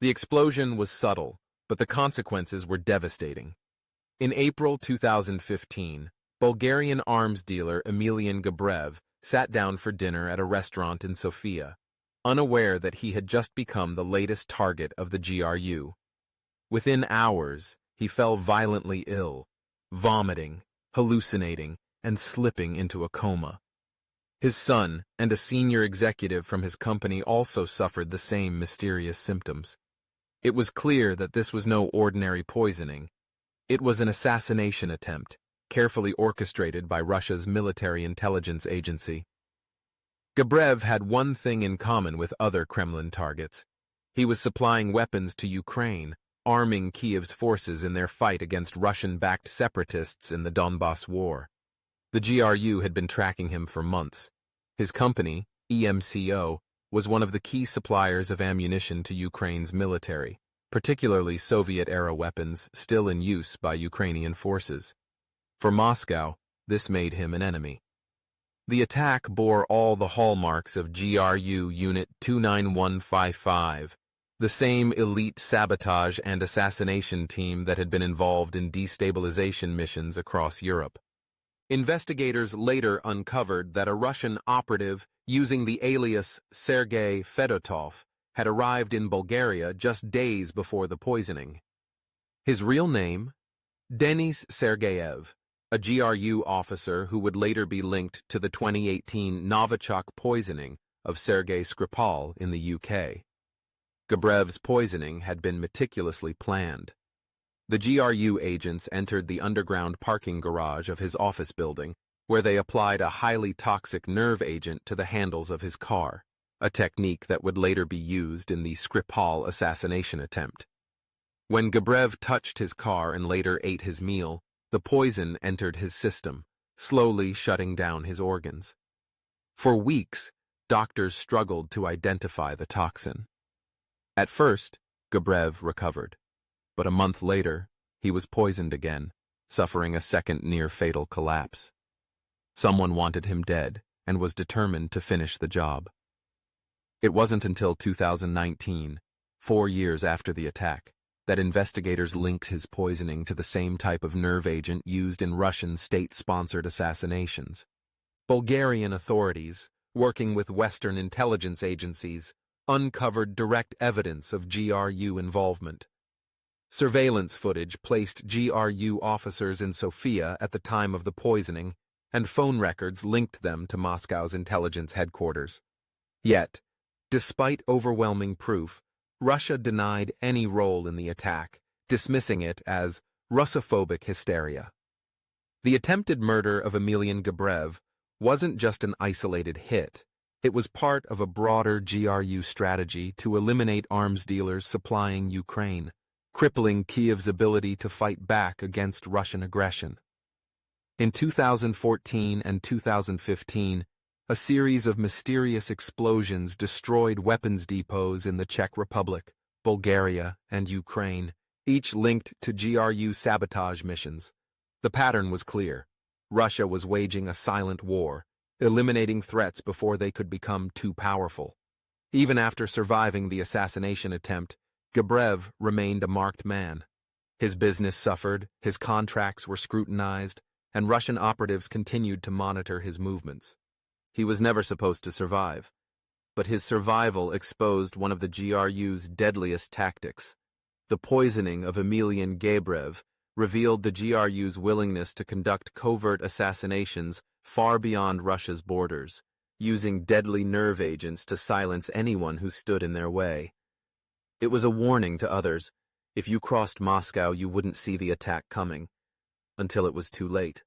The explosion was subtle, but the consequences were devastating. In April 2015, Bulgarian arms dealer Emilian Gebrev sat down for dinner at a restaurant in Sofia, unaware that he had just become the latest target of the GRU. Within hours, he fell violently ill, vomiting, hallucinating, and slipping into a coma. His son and a senior executive from his company also suffered the same mysterious symptoms. It was clear that this was no ordinary poisoning. It was an assassination attempt, carefully orchestrated by Russia's military intelligence agency. Gebrev had one thing in common with other Kremlin targets. He was supplying weapons to Ukraine, arming Kiev's forces in their fight against Russian-backed separatists in the Donbass War. The GRU had been tracking him for months. His company, EMCO, was one of the key suppliers of ammunition to Ukraine's military, particularly Soviet-era weapons still in use by Ukrainian forces. For Moscow, this made him an enemy. The attack bore all the hallmarks of GRU Unit 29155, the same elite sabotage and assassination team that had been involved in destabilization missions across Europe. Investigators later uncovered that a Russian operative using the alias Sergei Fedotov had arrived in Bulgaria just days before the poisoning. His real name? Denis Sergeyev, a GRU officer who would later be linked to the 2018 Novichok poisoning of Sergei Skripal in the UK. Gebrev's poisoning had been meticulously planned. The GRU agents entered the underground parking garage of his office building, where they applied a highly toxic nerve agent to the handles of his car, a technique that would later be used in the Skripal assassination attempt. When Gebrev touched his car and later ate his meal, the poison entered his system, slowly shutting down his organs. For weeks, doctors struggled to identify the toxin. At first, Gebrev recovered, but a month later, he was poisoned again, suffering a second near-fatal collapse. Someone wanted him dead and was determined to finish the job. It wasn't until 2019, 4 years after the attack, that investigators linked his poisoning to the same type of nerve agent used in Russian state-sponsored assassinations. Bulgarian authorities, working with Western intelligence agencies, uncovered direct evidence of GRU involvement. Surveillance footage placed GRU officers in Sofia at the time of the poisoning, and phone records linked them to Moscow's intelligence headquarters. Yet, despite overwhelming proof, Russia denied any role in the attack, dismissing it as Russophobic hysteria. The attempted murder of Emilian Gebrev wasn't just an isolated hit. It was part of a broader GRU strategy to eliminate arms dealers supplying Ukraine, crippling Kiev's ability to fight back against Russian aggression. In 2014 and 2015, a series of mysterious explosions destroyed weapons depots in the Czech Republic, Bulgaria, and Ukraine, each linked to GRU sabotage missions. The pattern was clear. Russia was waging a silent war, eliminating threats before they could become too powerful. Even after surviving the assassination attempt, Gebrev remained a marked man. His business suffered, his contracts were scrutinized, and Russian operatives continued to monitor his movements. He was never supposed to survive, but his survival exposed one of the GRU's deadliest tactics. The poisoning of Emilian Gebrev revealed the GRU's willingness to conduct covert assassinations far beyond Russia's borders, using deadly nerve agents to silence anyone who stood in their way. It was a warning to others. If you crossed Moscow, you wouldn't see the attack coming, until it was too late.